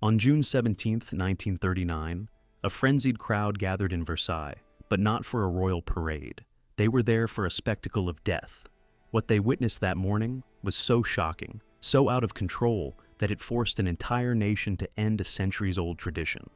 On June 17, 1939, a frenzied crowd gathered in Versailles, but not for a royal parade. They were there for a spectacle of death. What they witnessed that morning was so shocking, so out of control, that it forced an entire nation to end a centuries-old tradition.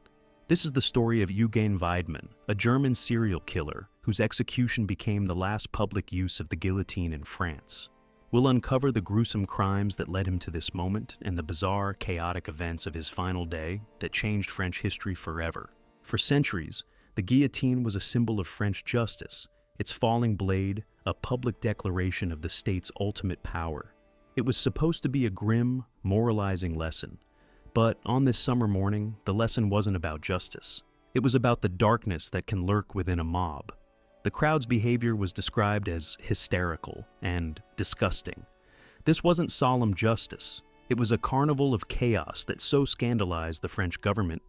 This is the story of Eugen Weidmann, a German serial killer whose execution became the last public use of the guillotine in France. We'll uncover the gruesome crimes that led him to this moment and the bizarre, chaotic events of his final day that changed French history forever. For centuries, the guillotine was a symbol of French justice, its falling blade a public declaration of the state's ultimate power. It was supposed to be a grim, moralizing lesson. But on this summer morning, the lesson wasn't about justice. It was about the darkness that can lurk within a mob. The crowd's behavior was described as hysterical and disgusting. This wasn't solemn justice. It was a carnival of chaos that so scandalized the French government,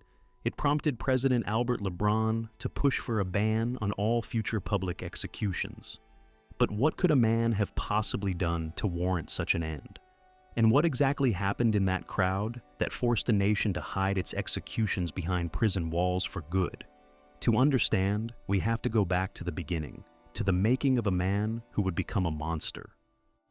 it prompted President Albert Lebrun to push for a ban on all future public executions. But what could a man have possibly done to warrant such an end? And what exactly happened in that crowd that forced a nation to hide its executions behind prison walls for good? To understand, we have to go back to the beginning, to the making of a man who would become a monster.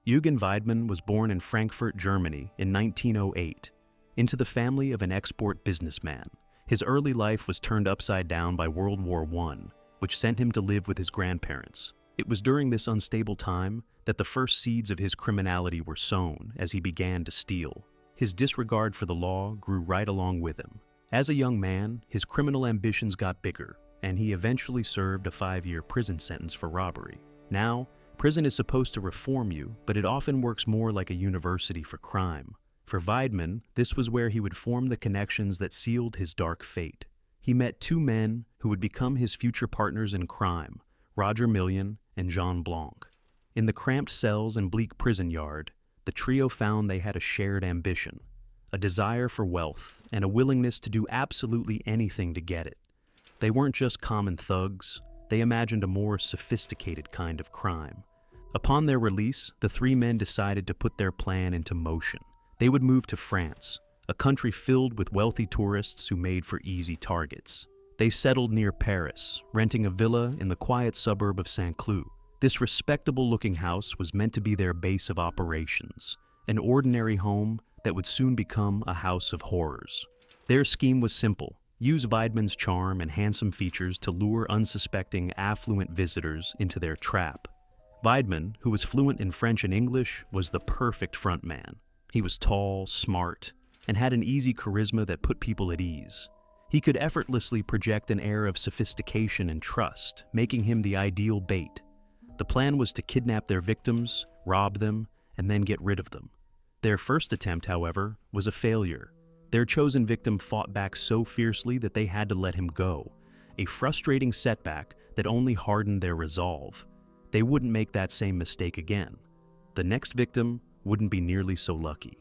Eugen Weidmann was born in Frankfurt, Germany in 1908, into the family of an export businessman. His early life was turned upside down by World War I, which sent him to live with his grandparents. It was during this unstable time that the first seeds of his criminality were sown as he began to steal. His disregard for the law grew right along with him. As a young man, his criminal ambitions got bigger, and he eventually served a 5-year prison sentence for robbery. Now, prison is supposed to reform you, but it often works more like a university for crime. For Weidmann, this was where he would form the connections that sealed his dark fate. He met two men who would become his future partners in crime, Roger Million and Jean Blanc. In the cramped cells and bleak prison yard, the trio found they had a shared ambition, a desire for wealth, and a willingness to do absolutely anything to get it. They weren't just common thugs, they imagined a more sophisticated kind of crime. Upon their release, the three men decided to put their plan into motion. They would move to France, a country filled with wealthy tourists who made for easy targets. They settled near Paris, renting a villa in the quiet suburb of Saint-Cloud. This respectable-looking house was meant to be their base of operations, an ordinary home that would soon become a house of horrors. Their scheme was simple: use Weidmann's charm and handsome features to lure unsuspecting, affluent visitors into their trap. Weidmann, who was fluent in French and English, was the perfect frontman. He was tall, smart, and had an easy charisma that put people at ease. He could effortlessly project an air of sophistication and trust, making him the ideal bait. The plan was to kidnap their victims, rob them, and then get rid of them. Their first attempt, however, was a failure. Their chosen victim fought back so fiercely that they had to let him go, a frustrating setback that only hardened their resolve. They wouldn't make that same mistake again. The next victim wouldn't be nearly so lucky.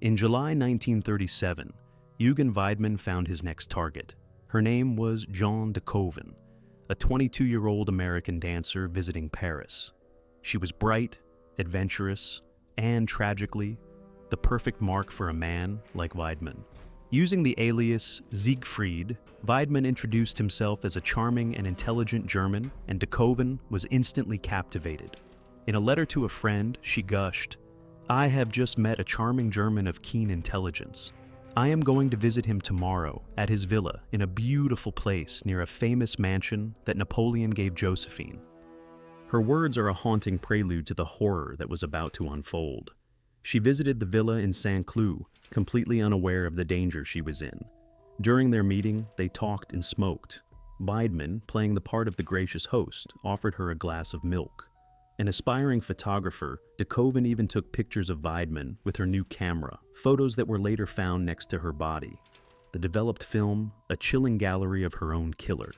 In July 1937, Eugen Weidmann found his next target. Her name was Jeanne de Coven, a 22-year-old American dancer visiting Paris. She was bright, adventurous, and, tragically, the perfect mark for a man like Weidmann. Using the alias Siegfried, Weidmann introduced himself as a charming and intelligent German, and de Coven was instantly captivated. In a letter to a friend, she gushed, "I have just met a charming German of keen intelligence. I am going to visit him tomorrow at his villa in a beautiful place near a famous mansion that Napoleon gave Josephine." Her words are a haunting prelude to the horror that was about to unfold. She visited the villa in Saint-Cloud, completely unaware of the danger she was in. During their meeting, they talked and smoked. Weidmann, playing the part of the gracious host, offered her a glass of milk. An aspiring photographer, de Coven even took pictures of Weidmann with her new camera, photos that were later found next to her body. The developed film, a chilling gallery of her own killer.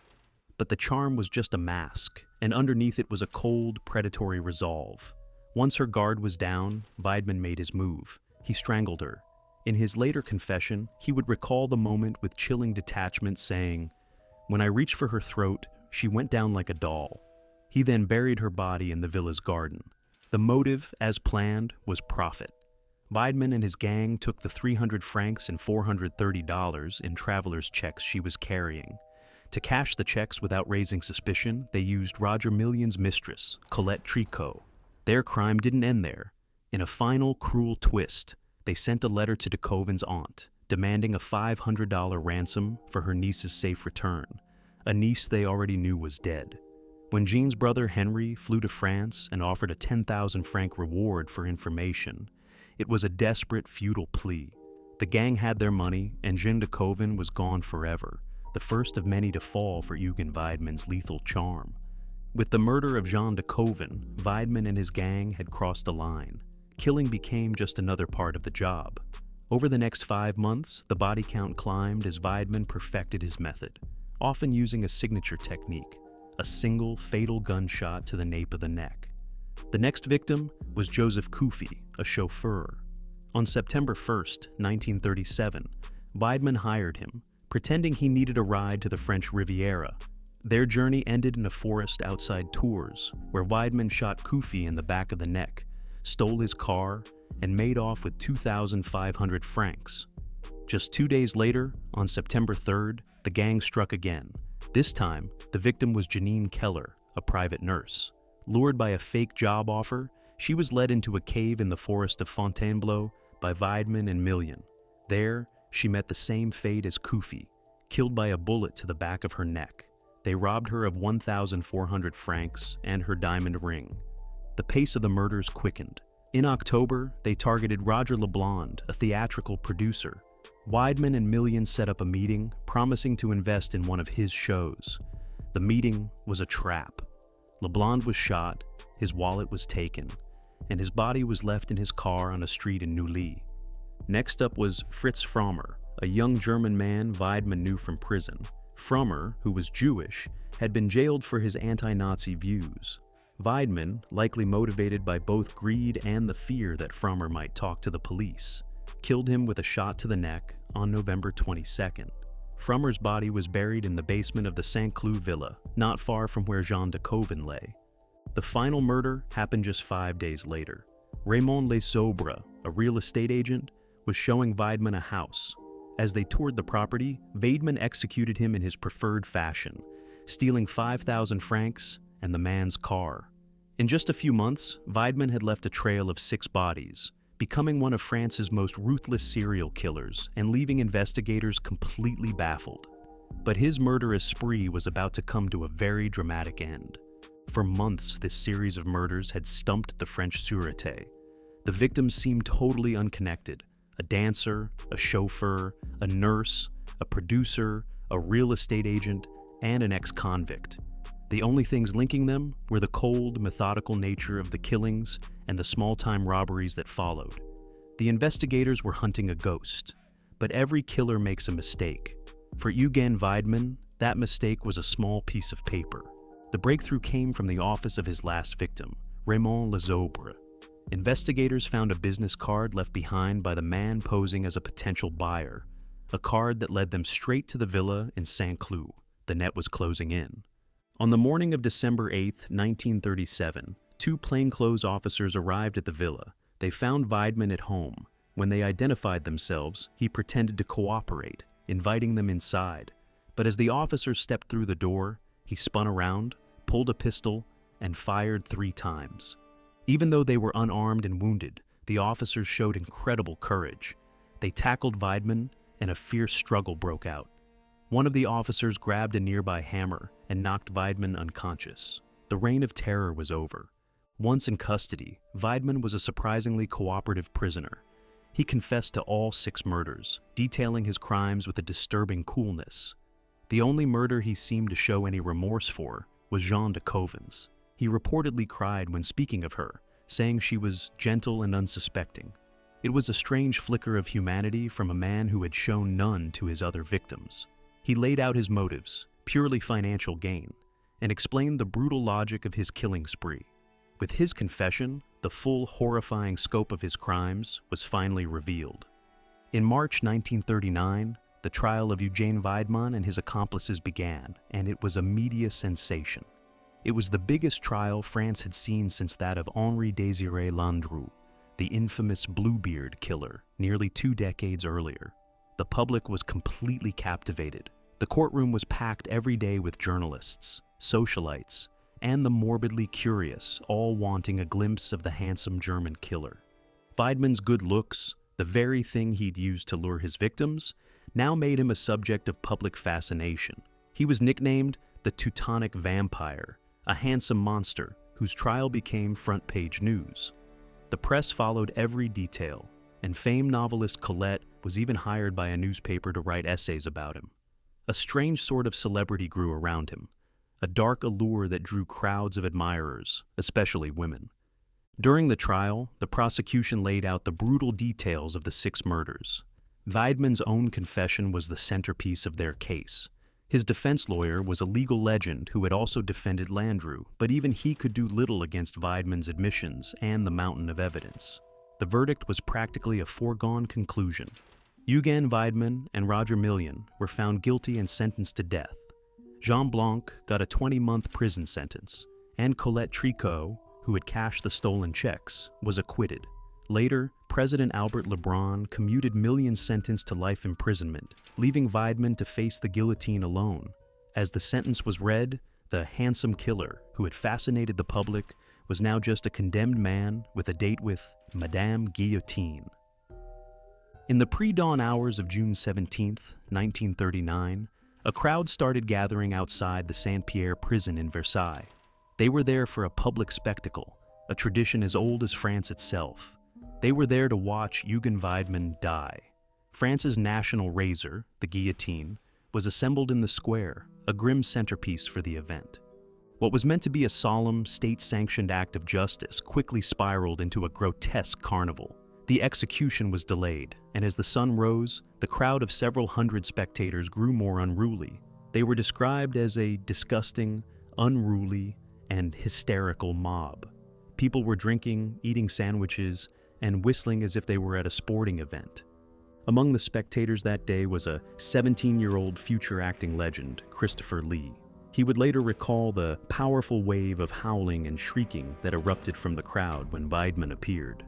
But the charm was just a mask, and underneath it was a cold, predatory resolve. Once her guard was down, Weidmann made his move. He strangled her. In his later confession, he would recall the moment with chilling detachment, saying, "When I reached for her throat, she went down like a doll." He then buried her body in the villa's garden. The motive, as planned, was profit. Weidmann and his gang took the 300 francs and $430 in traveler's checks she was carrying. To cash the checks without raising suspicion, they used Roger Million's mistress, Colette Tricot. Their crime didn't end there. In a final, cruel twist, they sent a letter to de Koven's aunt, demanding a $500 ransom for her niece's safe return, a niece they already knew was dead. When Jean's brother Henry flew to France and offered a 10,000 franc reward for information, it was a desperate, futile plea. The gang had their money, and Jean de Koven was gone forever, the first of many to fall for Eugen Weidmann's lethal charm. With the murder of Jean de Koven, Weidmann and his gang had crossed a line. Killing became just another part of the job. Over the next 5 months, the body count climbed as Weidmann perfected his method, often using a signature technique, a single fatal gunshot to the nape of the neck. The next victim was Joseph Koufi, a chauffeur. On September 1st, 1937, Weidmann hired him, pretending he needed a ride to the French Riviera. Their journey ended in a forest outside Tours, where Weidmann shot Koufi in the back of the neck, stole his car, and made off with 2,500 francs. Just 2 days later, on September 3rd, the gang struck again. This time, the victim was Janine Keller, a private nurse. Lured by a fake job offer, she was led into a cave in the forest of Fontainebleau by Weidmann and Million. There, she met the same fate as Koufi, killed by a bullet to the back of her neck. They robbed her of 1,400 francs and her diamond ring. The pace of the murders quickened. In October, they targeted Roger Leblond, a theatrical producer. Weidmann and Million set up a meeting, promising to invest in one of his shows. The meeting was a trap. Leblond was shot, his wallet was taken, and his body was left in his car on a street in Neuilly. Next up was Fritz Frommer, a young German man Weidmann knew from prison. Frommer, who was Jewish, had been jailed for his anti-Nazi views. Weidmann, likely motivated by both greed and the fear that Frommer might talk to the police, killed him with a shot to the neck on November 22nd. Frommer's body was buried in the basement of the Saint-Cloud villa, not far from where Jean de Koven lay. The final murder happened just 5 days later. Raymond Lesobre, a real estate agent, was showing Weidmann a house. As they toured the property, Weidmann executed him in his preferred fashion, stealing 5,000 francs and the man's car. In just a few months, Weidmann had left a trail of 6 bodies, becoming one of France's most ruthless serial killers and leaving investigators completely baffled. But his murderous spree was about to come to a very dramatic end. For months, this series of murders had stumped the French Sûreté. The victims seemed totally unconnected. A dancer, a chauffeur, a nurse, a producer, a real estate agent, and an ex-convict. The only things linking them were the cold, methodical nature of the killings and the small-time robberies that followed. The investigators were hunting a ghost, but every killer makes a mistake. For Eugen Weidmann, that mistake was a small piece of paper. The breakthrough came from the office of his last victim, Raymond Lesobre. Investigators found a business card left behind by the man posing as a potential buyer, a card that led them straight to the villa in Saint-Cloud. The net was closing in. On the morning of December 8, 1937, 2 plainclothes officers arrived at the villa. They found Weidmann at home. When they identified themselves, he pretended to cooperate, inviting them inside. But as the officers stepped through the door, he spun around, pulled a pistol, and fired 3 times. Even though they were unarmed and wounded, the officers showed incredible courage. They tackled Weidmann, and a fierce struggle broke out. One of the officers grabbed a nearby hammer and knocked Weidmann unconscious. The reign of terror was over. Once in custody, Weidmann was a surprisingly cooperative prisoner. He confessed to all 6 murders, detailing his crimes with a disturbing coolness. The only murder he seemed to show any remorse for was Jean de Koven's. He reportedly cried when speaking of her, saying she was gentle and unsuspecting. It was a strange flicker of humanity from a man who had shown none to his other victims. He laid out his motives, purely financial gain, and explained the brutal logic of his killing spree. With his confession, the full horrifying scope of his crimes was finally revealed. In March 1939, the trial of Eugen Weidmann and his accomplices began, and it was a media sensation. It was the biggest trial France had seen since that of Henri Désiré Landru. the infamous Bluebeard killer, nearly 2 decades earlier. The public was completely captivated. The courtroom was packed every day with journalists, socialites, and the morbidly curious, all wanting a glimpse of the handsome German killer. Weidmann's good looks, the very thing he'd used to lure his victims, now made him a subject of public fascination. He was nicknamed the Teutonic Vampire, a handsome monster whose trial became front-page news. The press followed every detail, and famed novelist Colette was even hired by a newspaper to write essays about him. A strange sort of celebrity grew around him, a dark allure that drew crowds of admirers, especially women. During the trial, the prosecution laid out the brutal details of the 6 murders. Weidmann's own confession was the centerpiece of their case. His defense lawyer was a legal legend who had also defended Landru, but even he could do little against Weidmann's admissions and the mountain of evidence. The verdict was practically a foregone conclusion. Eugen Weidmann and Roger Million were found guilty and sentenced to death. Jean Blanc got a 20-month prison sentence, and Colette Tricot, who had cashed the stolen checks, was acquitted. Later, President Albert Lebrun commuted Million's sentence to life imprisonment, leaving Weidmann to face the guillotine alone. As the sentence was read, the handsome killer, who had fascinated the public, was now just a condemned man with a date with Madame Guillotine. In the pre-dawn hours of June 17, 1939, a crowd started gathering outside the Saint-Pierre prison in Versailles. They were there for a public spectacle, a tradition as old as France itself. They were there to watch Eugen Weidmann die. France's national razor, the guillotine, was assembled in the square, a grim centerpiece for the event. What was meant to be a solemn, state-sanctioned act of justice quickly spiraled into a grotesque carnival. The execution was delayed, and as the sun rose, the crowd of several hundred spectators grew more unruly. They were described as a disgusting, unruly, and hysterical mob. People were drinking, eating sandwiches, and whistling as if they were at a sporting event. Among the spectators that day was a 17-year-old future acting legend, Christopher Lee. He would later recall the powerful wave of howling and shrieking that erupted from the crowd when Weidmann appeared.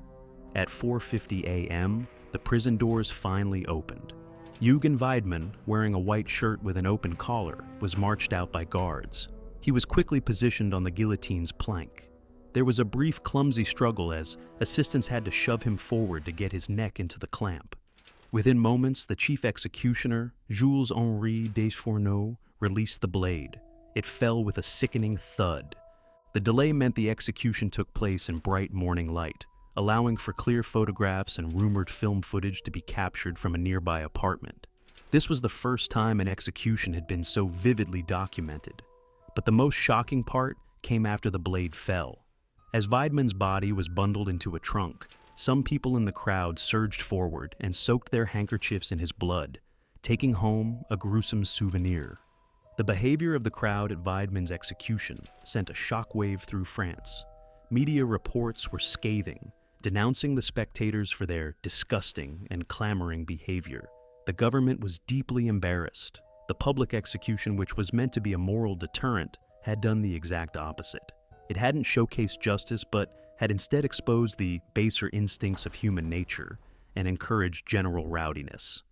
At 4:50 a.m., the prison doors finally opened. Eugen Weidmann, wearing a white shirt with an open collar, was marched out by guards. He was quickly positioned on the guillotine's plank. There was a brief, clumsy struggle as assistants had to shove him forward to get his neck into the clamp. Within moments, the chief executioner, Jules-Henri Desfourneaux, released the blade. It fell with a sickening thud. The delay meant the execution took place in bright morning light, allowing for clear photographs and rumored film footage to be captured from a nearby apartment. This was the first time an execution had been so vividly documented. But the most shocking part came after the blade fell. As Weidmann's body was bundled into a trunk, some people in the crowd surged forward and soaked their handkerchiefs in his blood, taking home a gruesome souvenir. The behavior of the crowd at Weidmann's execution sent a shockwave through France. Media reports were scathing, denouncing the spectators for their disgusting and clamoring behavior. The government was deeply embarrassed. The public execution, which was meant to be a moral deterrent, had done the exact opposite. It hadn't showcased justice, but had instead exposed the baser instincts of human nature and encouraged general rowdiness.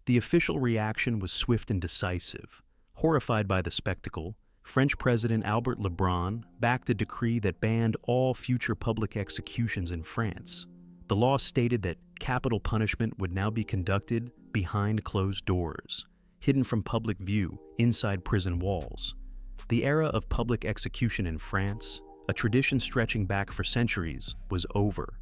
The official reaction was swift and decisive. Horrified by the spectacle, French President Albert Lebrun backed a decree that banned all future public executions in France. The law stated that capital punishment would now be conducted behind closed doors, hidden from public view inside prison walls. The era of public execution in France, a tradition stretching back for centuries, was over.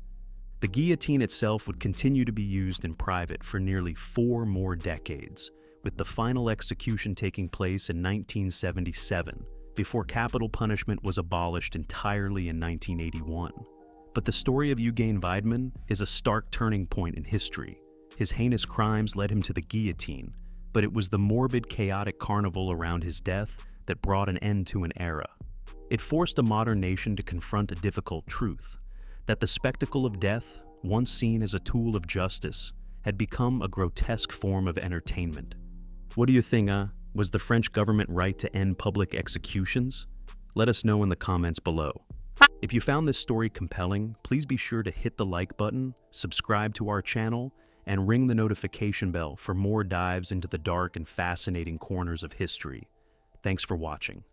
The guillotine itself would continue to be used in private for nearly 4 more decades, with the final execution taking place in 1977, before capital punishment was abolished entirely in 1981. But the story of Eugen Weidmann is a stark turning point in history. His heinous crimes led him to the guillotine, but it was the morbid, chaotic carnival around his death that brought an end to an era. It forced a modern nation to confront a difficult truth, that the spectacle of death, once seen as a tool of justice, had become a grotesque form of entertainment. What do you think, Was the French government right to end public executions? Let us know in the comments below. If you found this story compelling, please be sure to hit the like button, subscribe to our channel, and ring the notification bell for more dives into the dark and fascinating corners of history. Thanks for watching.